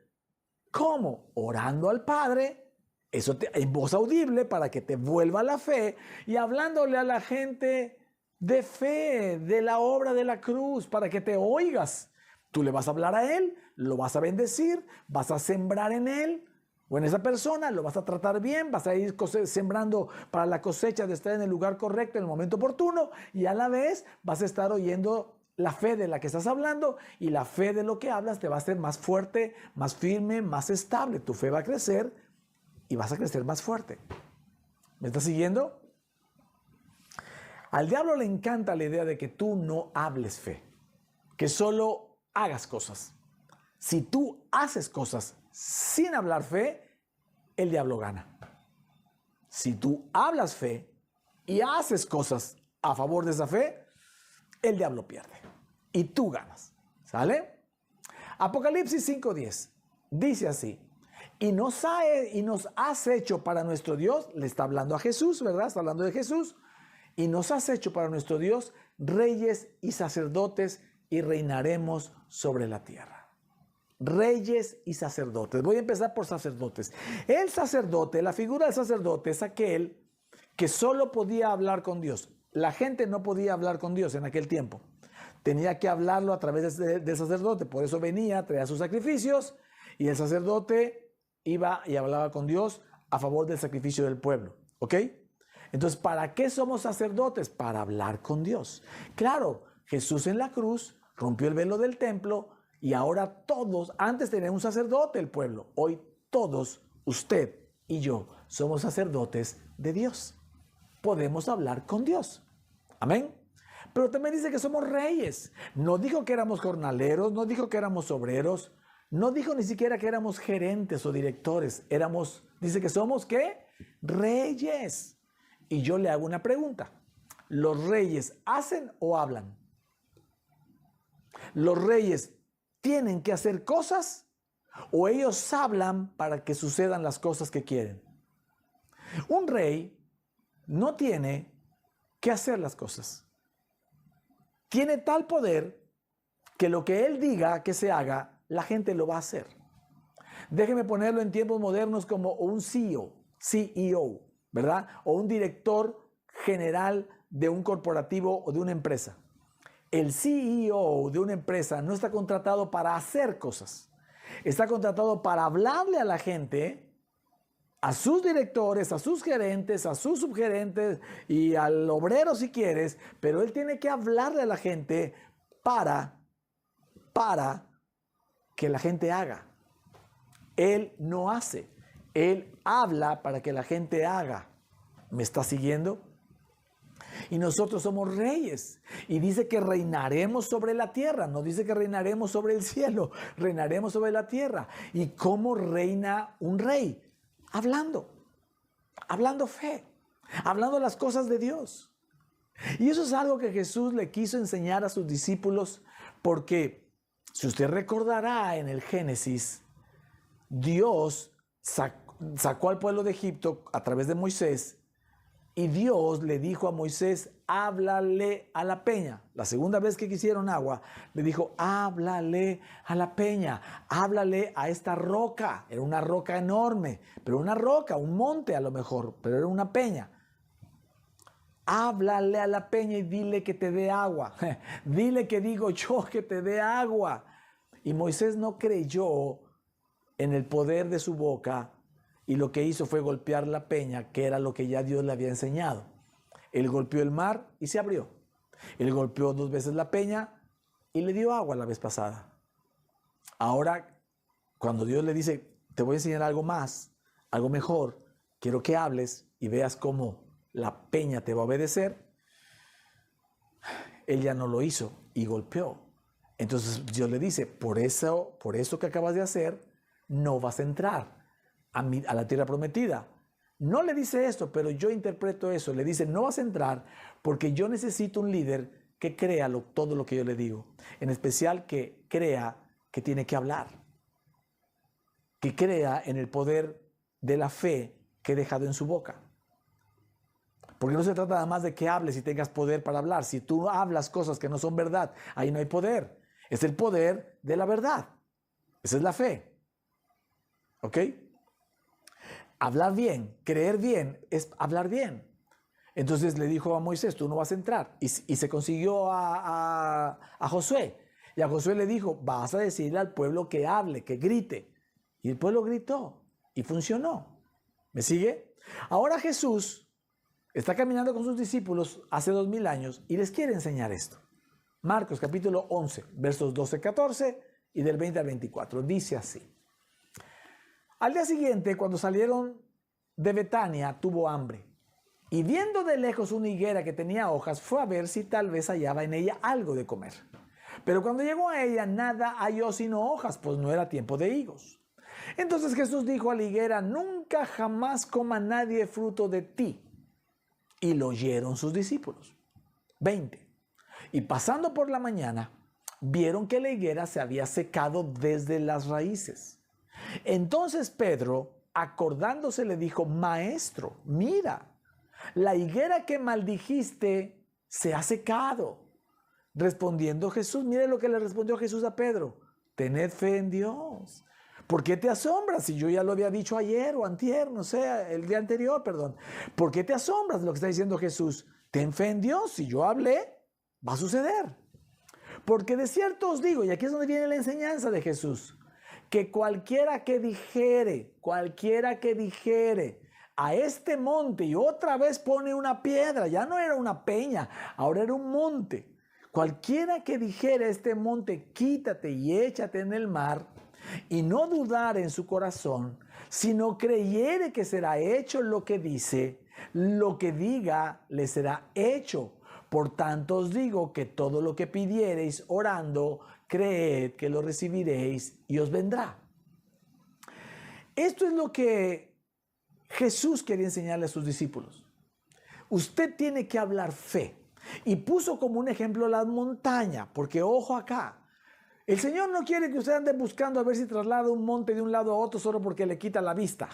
¿Cómo? Orando al Padre, eso en voz audible para que te vuelva la fe, y hablándole a la gente de fe, de la obra de la cruz, para que te oigas. Tú le vas a hablar a él, lo vas a bendecir, vas a sembrar en él o en esa persona, lo vas a tratar bien, vas a ir sembrando para la cosecha de estar en el lugar correcto en el momento oportuno, y a la vez vas a estar oyendo la fe de la que estás hablando, y la fe de lo que hablas te va a hacer más fuerte, más firme, más estable. Tu fe va a crecer y vas a crecer más fuerte. ¿Me estás siguiendo? Al diablo le encanta la idea de que tú no hables fe, que solo hagas cosas. Si tú haces cosas sin hablar fe, el diablo gana. Si tú hablas fe y haces cosas a favor de esa fe, el diablo pierde y tú ganas. ¿Sale? Apocalipsis 5:10 dice así: y nos has hecho para nuestro Dios, le está hablando a Jesús, ¿verdad? Está hablando de Jesús. Y nos has hecho para nuestro Dios reyes y sacerdotes, y reinaremos sobre la tierra. reyes y sacerdotes. Voy a empezar por sacerdotes. El sacerdote, la figura del sacerdote es aquel que solo podía hablar con Dios. La gente no podía hablar con Dios en aquel tiempo. Tenía que hablarlo a través del sacerdote. Por eso venía, traía sus sacrificios y el sacerdote iba y hablaba con Dios a favor del sacrificio del pueblo. ¿Ok? Entonces, ¿para qué somos sacerdotes? Para hablar con Dios. Claro, Jesús en la cruz rompió el velo del templo y ahora todos, antes tenía un sacerdote el pueblo, hoy todos, usted y yo, somos sacerdotes de Dios. Podemos hablar con Dios. Amén. Pero también dice que somos reyes. No dijo que éramos jornaleros, no dijo que éramos obreros, no dijo ni siquiera que éramos gerentes o directores. Dice que somos, ¿qué? Reyes. Y yo le hago una pregunta. ¿Los reyes hacen o hablan? ¿Los reyes tienen que hacer cosas o ellos hablan para que sucedan las cosas que quieren? Un rey no tiene que hacer las cosas. Tiene tal poder que lo que él diga que se haga, la gente lo va a hacer. Déjeme ponerlo en tiempos modernos como un CEO, ¿verdad? O un director general de un corporativo o de una empresa. El CEO de una empresa no está contratado para hacer cosas. Está contratado para hablarle a la gente, a sus directores, a sus gerentes, a sus subgerentes y al obrero si quieres, pero él tiene que hablarle a la gente para que la gente haga. Él no hace, él habla para que la gente haga. ¿Me está siguiendo? Y nosotros somos reyes. Y dice que reinaremos sobre la tierra. No dice que reinaremos sobre el cielo. Reinaremos sobre la tierra. ¿Y cómo reina un rey? Hablando fe, hablando las cosas de Dios. Y eso es algo que Jesús le quiso enseñar a sus discípulos porque, si usted recordará en el Génesis, Dios sacó al pueblo de Egipto a través de Moisés y Dios le dijo a Moisés, háblale a la peña. La segunda vez que quisieron agua, le dijo, háblale a la peña, háblale a esta roca. Era una roca enorme, pero una roca, un monte a lo mejor, pero era una peña. Háblale a la peña y dile que te dé agua. Dile que digo yo que te dé agua. Y Moisés no creyó en el poder de su boca y lo que hizo fue golpear la peña, que era lo que ya Dios le había enseñado. Él golpeó el mar y se abrió. Él golpeó 2 veces la peña y le dio agua la vez pasada. Ahora, cuando Dios le dice, te voy a enseñar algo más, algo mejor, quiero que hables y veas cómo la peña te va a obedecer, él ya no lo hizo y golpeó. Entonces Dios le dice, por eso que acabas de hacer, no vas a entrar a la tierra prometida. No le dice esto, pero yo interpreto eso. Le dice, no vas a entrar porque yo necesito un líder que crea todo lo que yo le digo. En especial que crea que tiene que hablar. Que crea en el poder de la fe que he dejado en su boca. Porque no se trata nada más de que hables y tengas poder para hablar. Si tú hablas cosas que no son verdad, ahí no hay poder. Es el poder de la verdad. Esa es la fe. ¿Ok? Hablar bien, creer bien, es hablar bien. Entonces le dijo a Moisés, tú no vas a entrar. Y se consiguió a Josué. Y a Josué le dijo, vas a decirle al pueblo que hable, que grite. Y el pueblo gritó y funcionó. ¿Me sigue? Ahora Jesús está caminando con sus discípulos hace 2000 años y les quiere enseñar esto. Marcos capítulo 11, versos 12-14 y del 20 al 24. Dice así. Al día siguiente, cuando salieron de Betania, tuvo hambre. Y viendo de lejos una higuera que tenía hojas, fue a ver si tal vez hallaba en ella algo de comer. Pero cuando llegó a ella, nada halló sino hojas, pues no era tiempo de higos. Entonces Jesús dijo a la higuera, nunca jamás coma nadie fruto de ti. Y lo oyeron sus discípulos. 20. Y pasando por la mañana, vieron que la higuera se había secado desde las raíces. Entonces Pedro, acordándose, le dijo, Maestro, mira, la higuera que maldijiste se ha secado. Respondiendo Jesús, mire lo que le respondió Jesús a Pedro, tened fe en Dios. ¿Por qué te asombras? Si yo ya lo había dicho ayer o antier, no sé, el día anterior, perdón. ¿Por qué te asombras de lo que está diciendo Jesús? Ten fe en Dios. Si yo hablé, va a suceder. Porque de cierto os digo, y aquí es donde viene la enseñanza de Jesús, que cualquiera que dijere a este monte, y otra vez pone una piedra, ya no era una peña, ahora era un monte. Cualquiera que dijere a este monte, quítate y échate en el mar, y no dudar en su corazón, sino creyere que será hecho lo que dice, lo que diga le será hecho. Por tanto os digo que todo lo que pidiereis orando, creed que lo recibiréis y os vendrá. Esto es lo que Jesús quería enseñarle a sus discípulos. Usted tiene que hablar fe. Y puso como un ejemplo las montañas, porque ojo acá, el Señor no quiere que usted ande buscando a ver si traslada un monte de un lado a otro solo porque le quita la vista.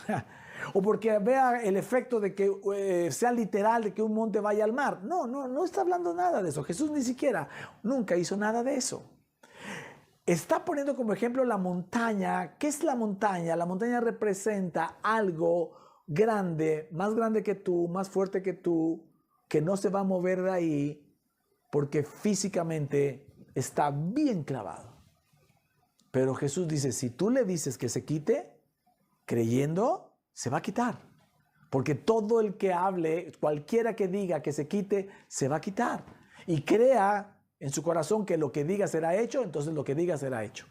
O porque vea el efecto de que sea literal de que un monte vaya al mar. No está hablando nada de eso. Jesús ni siquiera, nunca hizo nada de eso. Está poniendo como ejemplo la montaña. ¿Qué es la montaña? La montaña representa algo grande, más grande que tú, más fuerte que tú, que no se va a mover de ahí porque físicamente está bien clavado. Pero Jesús dice, si tú le dices que se quite, creyendo, se va a quitar. Porque todo el que hable, cualquiera que diga que se quite, se va a quitar. Y crea en su corazón que lo que diga será hecho, entonces lo que diga será hecho.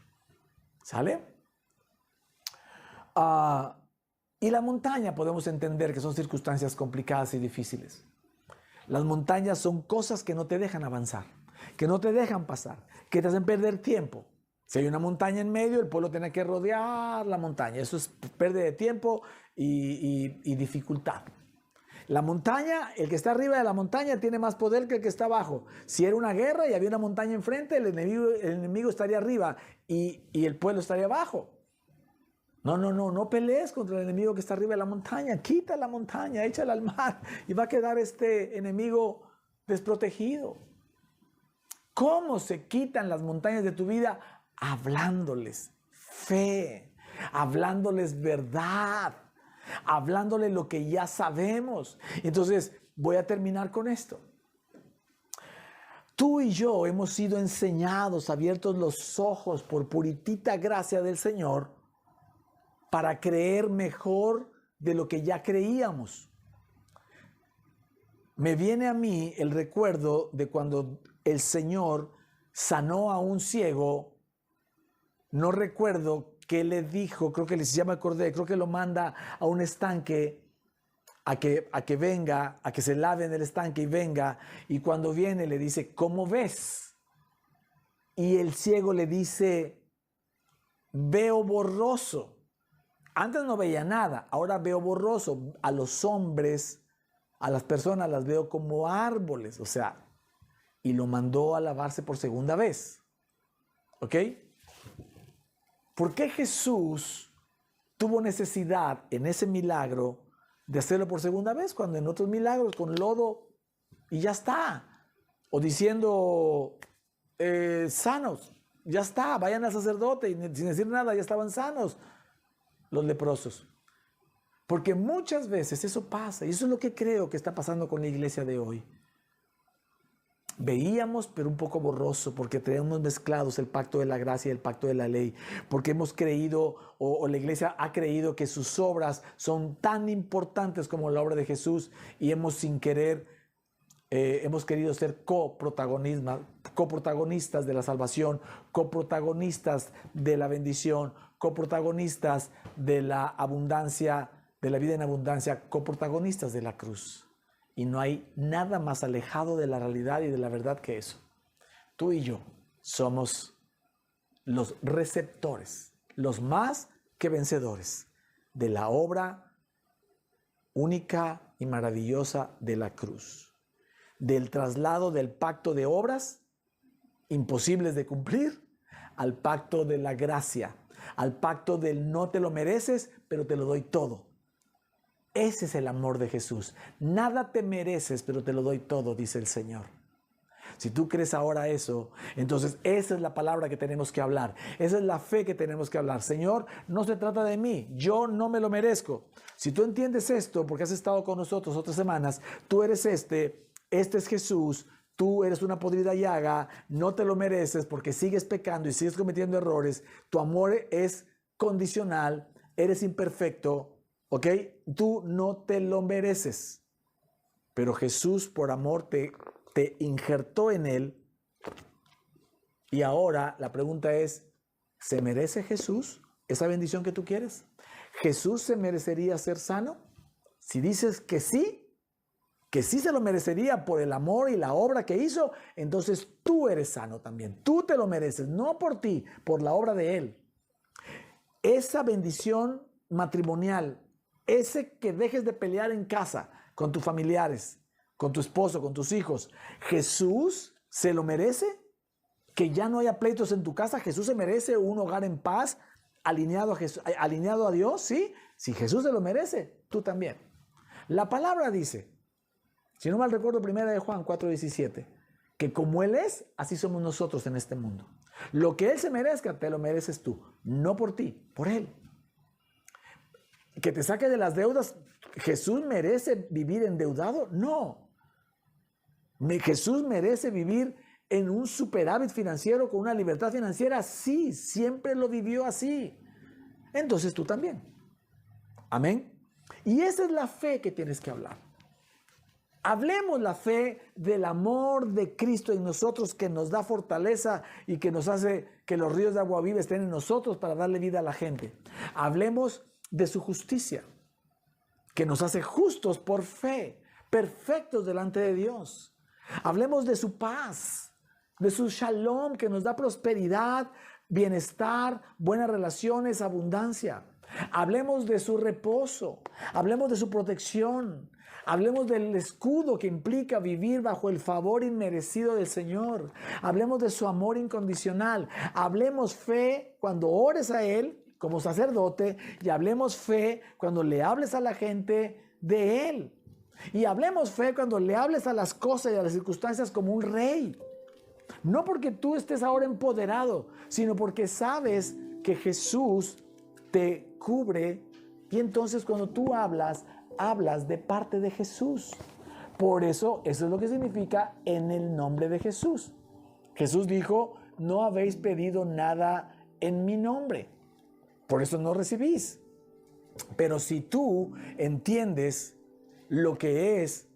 ¿Sale? Y la montaña podemos entender que son circunstancias complicadas y difíciles. Las montañas son cosas que no te dejan avanzar, que no te dejan pasar, que te hacen perder tiempo. Si hay una montaña en medio, el pueblo tiene que rodear la montaña. Eso es pérdida de tiempo y dificultad. La montaña, el que está arriba de la montaña tiene más poder que el que está abajo. Si era una guerra y había una montaña enfrente, el enemigo estaría arriba y el pueblo estaría abajo. No pelees contra el enemigo que está arriba de la montaña. Quita la montaña, échala al mar y va a quedar este enemigo desprotegido. ¿Cómo se quitan las montañas de tu vida? Hablándoles fe, hablándoles verdad, hablándoles lo que ya sabemos. Entonces, voy a terminar con esto. Tú y yo hemos sido enseñados, abiertos los ojos por puritita gracia del Señor, para creer mejor de lo que ya creíamos. Me viene a mí el recuerdo de cuando el Señor sanó a un ciego. No recuerdo qué le dijo, creo que ya me acordé, creo que lo manda a un estanque a que venga, a que se lave en el estanque y venga. Y cuando viene le dice, ¿cómo ves? Y el ciego le dice, veo borroso. Antes no veía nada, ahora veo borroso. A los hombres, a las personas las veo como árboles, o sea, y lo mandó a lavarse por segunda vez. ¿Ok? ¿Por qué Jesús tuvo necesidad en ese milagro de hacerlo por segunda vez cuando en otros milagros con lodo y ya está? O diciendo, sanos, ya está, vayan al sacerdote y sin decir nada ya estaban sanos los leprosos. Porque muchas veces eso pasa y eso es lo que creo que está pasando con la iglesia de hoy. Veíamos, pero un poco borroso, porque tenemos mezclados el pacto de la gracia y el pacto de la ley, porque hemos creído, o la iglesia ha creído que sus obras son tan importantes como la obra de Jesús, y hemos sin querer, hemos querido ser coprotagonistas de la salvación, coprotagonistas de la bendición, coprotagonistas de la abundancia, de la vida en abundancia, coprotagonistas de la cruz. Y no hay nada más alejado de la realidad y de la verdad que eso. Tú y yo somos los receptores, los más que vencedores de la obra única y maravillosa de la cruz. Del traslado del pacto de obras imposibles de cumplir al pacto de la gracia, al pacto del no te lo mereces, pero te lo doy todo. Ese es el amor de Jesús. Nada te mereces, pero te lo doy todo, dice el Señor. Si tú crees ahora eso, entonces esa es la palabra que tenemos que hablar. Esa es la fe que tenemos que hablar. Señor, no se trata de mí. Yo no me lo merezco. Si tú entiendes esto, porque has estado con nosotros otras semanas, tú eres este es Jesús. Tú eres una podrida llaga, no te lo mereces porque sigues pecando y sigues cometiendo errores. Tu amor es condicional, eres imperfecto, ¿ok? Tú no te lo mereces. Pero Jesús por amor te injertó en él. Y ahora la pregunta es, ¿se merece Jesús esa bendición que tú quieres? ¿Jesús se merecería ser sano? Si dices que sí se lo merecería por el amor y la obra que hizo, entonces tú eres sano también. Tú te lo mereces, no por ti, por la obra de Él. Esa bendición matrimonial, ese que dejes de pelear en casa con tus familiares, con tu esposo, con tus hijos, ¿Jesús se lo merece? Que ya no haya pleitos en tu casa, ¿Jesús se merece un hogar en paz, alineado a Dios? ¿Sí? Si Jesús se lo merece, tú también. La palabra dice, si no mal recuerdo, 1 Juan 4:17, que como Él es, así somos nosotros en este mundo. Lo que Él se merezca, te lo mereces tú. No por ti, por Él. Que te saque de las deudas, ¿Jesús merece vivir endeudado? No. ¿Jesús merece vivir en un superávit financiero con una libertad financiera? Sí, siempre lo vivió así. Entonces tú también. Amén. Y esa es la fe que tienes que hablar. Hablemos la fe del amor de Cristo en nosotros que nos da fortaleza y que nos hace que los ríos de agua viva estén en nosotros para darle vida a la gente. Hablemos de su justicia, que nos hace justos por fe, perfectos delante de Dios. Hablemos de su paz, de su shalom que nos da prosperidad, bienestar, buenas relaciones, abundancia. Hablemos de su reposo, hablemos de su protección, hablemos del escudo que implica vivir bajo el favor inmerecido del Señor. Hablemos de su amor incondicional. Hablemos fe cuando ores a Él como sacerdote y hablemos fe cuando le hables a la gente de Él. Y hablemos fe cuando le hables a las cosas y a las circunstancias como un rey. No porque tú estés ahora empoderado, sino porque sabes que Jesús te cubre y entonces cuando tú hablas de parte de Jesús. Por eso es lo que significa en el nombre de Jesús. Jesús dijo, no habéis pedido nada en mi nombre, por eso no recibís. Pero si tú entiendes lo que es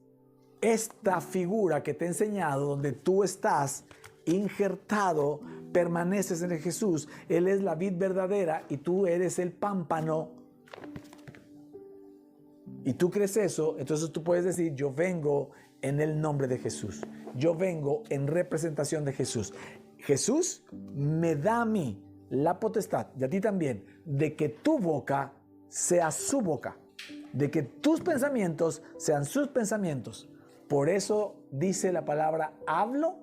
esta figura que te he enseñado, donde tú estás injertado, permaneces en el Jesús, Él es la vid verdadera y tú eres el pámpano, y tú crees eso, entonces tú puedes decir, yo vengo en el nombre de Jesús, yo vengo en representación de Jesús. Jesús me da a mí la potestad, y a ti también, de que tu boca sea su boca, de que tus pensamientos sean sus pensamientos. Por eso dice la palabra hablo,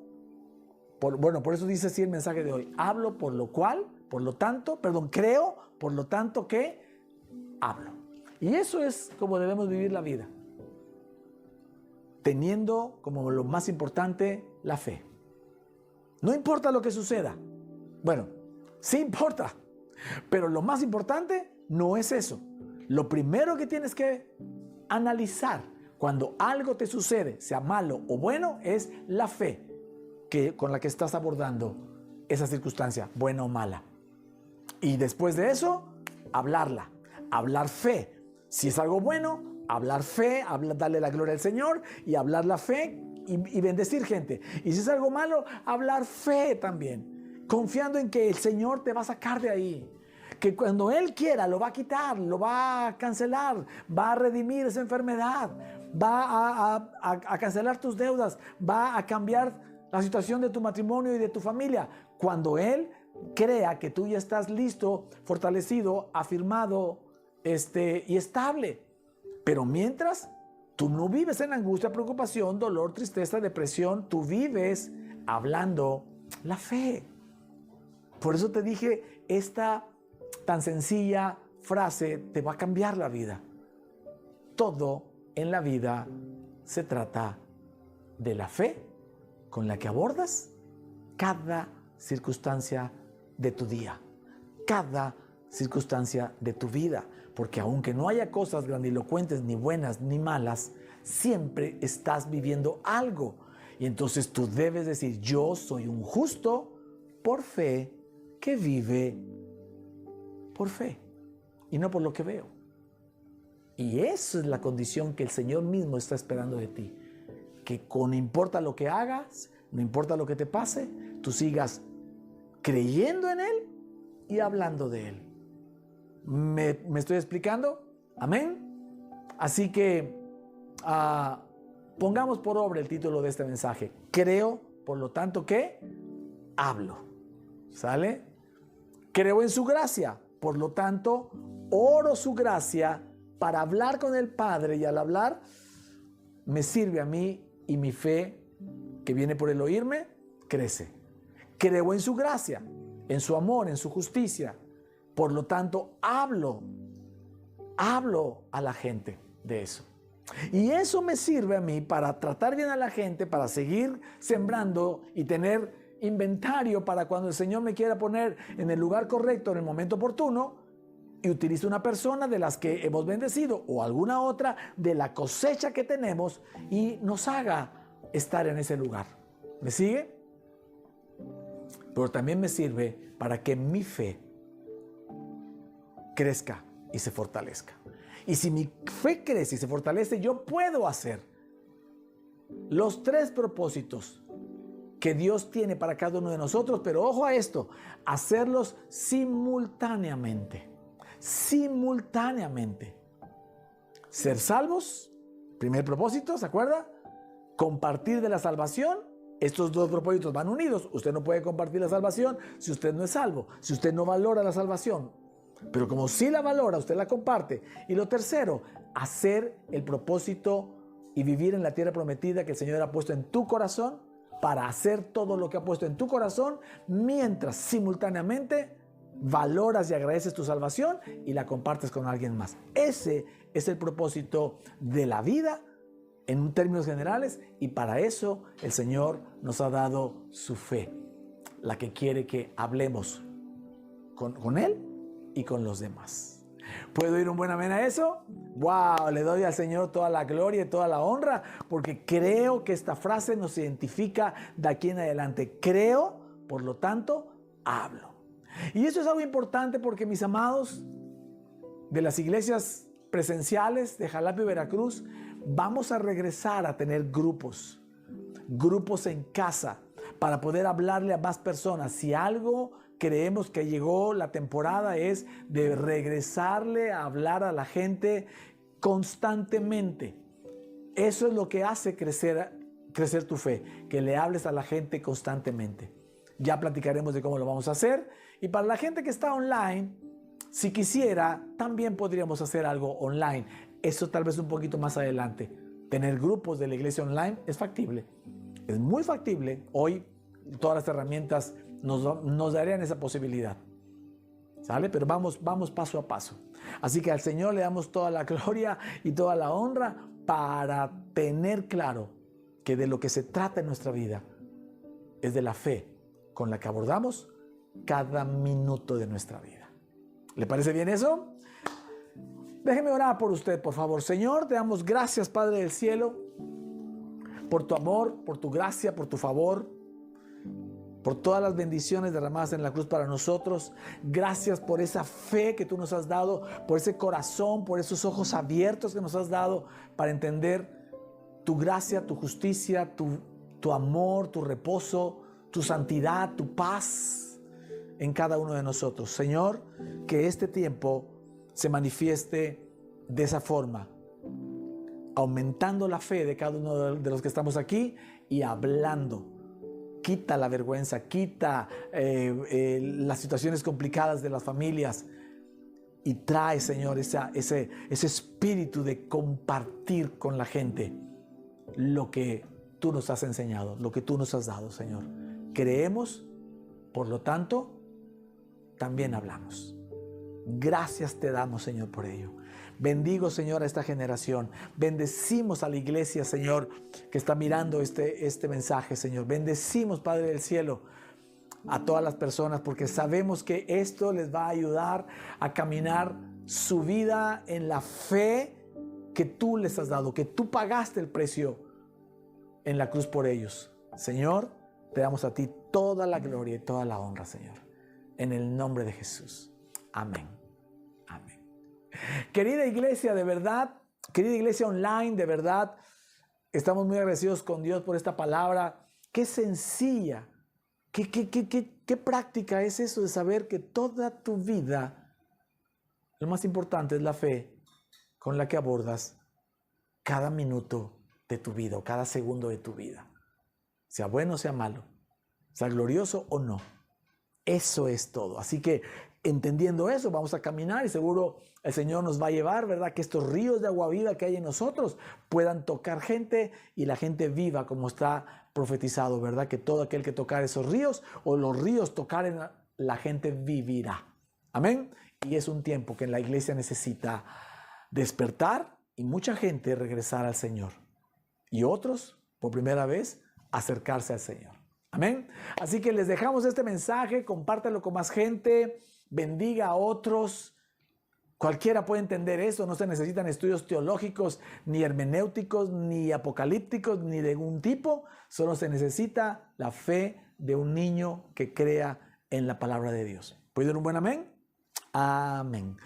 por eso dice así el mensaje de hoy, hablo por lo cual, creo, por lo tanto que hablo. Y eso es como debemos vivir la vida, teniendo como lo más importante la fe. No importa lo que suceda. Bueno, sí importa, pero lo más importante no es eso. Lo primero que tienes que analizar cuando algo te sucede, sea malo o bueno, es la fe con la que estás abordando esa circunstancia, buena o mala. Y después de eso, hablar fe. Si es algo bueno, hablar fe, darle la gloria al Señor y hablar la fe y bendecir gente. Y si es algo malo, hablar fe también, confiando en que el Señor te va a sacar de ahí. Que cuando Él quiera lo va a quitar, lo va a cancelar, va a redimir esa enfermedad, va a cancelar tus deudas, va a cambiar la situación de tu matrimonio y de tu familia. Cuando Él crea que tú ya estás listo, fortalecido, afirmado y estable. Pero mientras, tú no vives en angustia, preocupación, dolor, tristeza, depresión. Tú vives hablando la fe. Por eso te dije, esta tan sencilla frase te va a cambiar la vida. Todo en la vida se trata de la fe con la que abordas cada circunstancia de tu día, cada circunstancia de tu vida. Porque aunque no haya cosas grandilocuentes, ni buenas, ni malas, siempre estás viviendo algo. Y entonces tú debes decir: yo soy un justo por fe que vive por fe y no por lo que veo. Y esa es la condición que el Señor mismo está esperando de ti. Que no importa lo que hagas, no importa lo que te pase, tú sigas creyendo en Él y hablando de Él. ¿Me estoy explicando? Amén. Así que pongamos por obra el título de este mensaje. Creo, por lo tanto, que hablo. ¿Sale? Creo en su gracia, por lo tanto, oro su gracia para hablar con el Padre, y al hablar me sirve a mí, y mi fe, que viene por el oírme, crece. Creo en su gracia, en su amor, en su justicia. Por lo tanto, hablo a la gente de eso. Y eso me sirve a mí para tratar bien a la gente, para seguir sembrando y tener inventario para cuando el Señor me quiera poner en el lugar correcto, en el momento oportuno, y utilice una persona de las que hemos bendecido o alguna otra de la cosecha que tenemos y nos haga estar en ese lugar. ¿Me sigue? Pero también me sirve para que mi fe crezca y se fortalezca. Y si mi fe crece y se fortalece, yo puedo hacer los 3 propósitos que Dios tiene para cada uno de nosotros, pero ojo a esto: hacerlos simultáneamente. Simultáneamente. Ser salvos, primer propósito, ¿se acuerda? Compartir de la salvación. Estos 2 propósitos van unidos. Usted no puede compartir la salvación si usted no es salvo, si usted no valora la salvación. Pero como sí la valora, usted la comparte. Y lo tercero, hacer el propósito y vivir en la tierra prometida que el Señor ha puesto en tu corazón, para hacer todo lo que ha puesto en tu corazón, mientras simultáneamente valoras y agradeces tu salvación y la compartes con alguien más. Ese es el propósito de la vida en términos generales, y para eso el Señor nos ha dado su fe, la que quiere que hablemos con Él y con los demás. ¿Puedo oír un buen amén a eso? ¡Wow! Le doy al Señor toda la gloria y toda la honra, porque creo que esta frase nos identifica de aquí en adelante. Creo, por lo tanto, hablo. Y eso es algo importante porque, mis amados, de las iglesias presenciales de Jalapa y Veracruz, vamos a regresar a tener grupos en casa, para poder hablarle a más personas. Si algo creemos que llegó la temporada, es de regresarle a hablar a la gente constantemente. Eso es lo que hace crecer tu fe, que le hables a la gente constantemente. Ya platicaremos de cómo lo vamos a hacer. Y para la gente que está online, si quisiera, también podríamos hacer algo online. Eso tal vez un poquito más adelante. Tener grupos de la iglesia online es factible. Es muy factible. Hoy todas las herramientas nos darían esa posibilidad. ¿Sale? Pero vamos paso a paso. Así que al Señor le damos toda la gloria y toda la honra, para tener claro que de lo que se trata en nuestra vida es de la fe con la que abordamos cada minuto de nuestra vida. ¿Le parece bien eso? Déjeme orar por usted, por favor. Señor, te damos gracias, Padre del cielo, por tu amor, por tu gracia, por tu favor, por todas las bendiciones derramadas en la cruz para nosotros. Gracias por esa fe que tú nos has dado, por ese corazón, por esos ojos abiertos que nos has dado para entender tu gracia, tu justicia, tu amor, tu reposo, tu santidad, tu paz en cada uno de nosotros. Señor, que este tiempo se manifieste de esa forma, aumentando la fe de cada uno de los que estamos aquí y hablando. Quita la vergüenza, quita las situaciones complicadas de las familias y trae, Señor, ese espíritu de compartir con la gente lo que tú nos has enseñado, lo que tú nos has dado, Señor. Creemos, por lo tanto, también hablamos. Gracias te damos, Señor, por ello. Bendigo, Señor, a esta generación. Bendecimos a la iglesia, Señor, que está mirando este mensaje, Señor. Bendecimos, Padre del cielo, a todas las personas, porque sabemos que esto les va a ayudar a caminar su vida en la fe que tú les has dado, que tú pagaste el precio en la cruz por ellos. Señor, te damos a ti toda la gloria y toda la honra, Señor, en el nombre de Jesús. Amén. Amén. Querida iglesia, de verdad, querida iglesia online, de verdad, estamos muy agradecidos con Dios por esta palabra. Qué sencilla, qué práctica es eso de saber que toda tu vida, lo más importante es la fe con la que abordas cada minuto de tu vida o cada segundo de tu vida. Sea bueno o sea malo, sea glorioso o no. Eso es todo. Así que entendiendo eso, vamos a caminar y seguro el Señor nos va a llevar, ¿verdad? Que estos ríos de agua viva que hay en nosotros puedan tocar gente y la gente viva como está profetizado, ¿verdad? Que todo aquel que tocar esos ríos o los ríos tocaren, la gente vivirá. Amén. Y es un tiempo que en la iglesia necesita despertar y mucha gente regresar al Señor. Y otros, por primera vez, acercarse al Señor. Amén. Así que les dejamos este mensaje, compártelo con más gente, bendiga a otros. Cualquiera puede entender eso, no se necesitan estudios teológicos, ni hermenéuticos, ni apocalípticos, ni de ningún tipo. Solo se necesita la fe de un niño que crea en la palabra de Dios. ¿Puede dar un buen amén? Amén.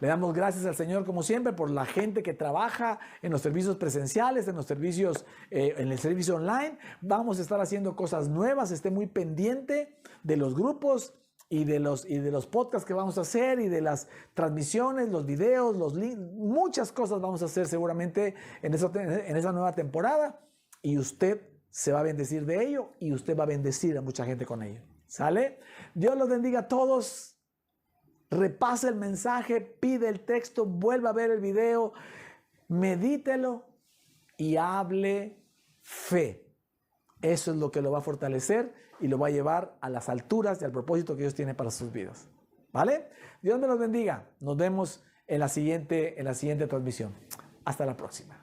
Le damos gracias al Señor, como siempre, por la gente que trabaja en los servicios presenciales, en los servicios, en el servicio online. Vamos a estar haciendo cosas nuevas. Esté muy pendiente de los grupos y de los podcasts que vamos a hacer y de las transmisiones, los videos, los links. Muchas cosas vamos a hacer seguramente en esa nueva temporada. Y usted se va a bendecir de ello y usted va a bendecir a mucha gente con ello. ¿Sale? Dios los bendiga a todos. Repase el mensaje, pide el texto, vuelva a ver el video, medítelo y hable fe. Eso es lo que lo va a fortalecer y lo va a llevar a las alturas y al propósito que Dios tiene para sus vidas. ¿Vale? Dios me los bendiga. Nos vemos en la siguiente transmisión. Hasta la próxima.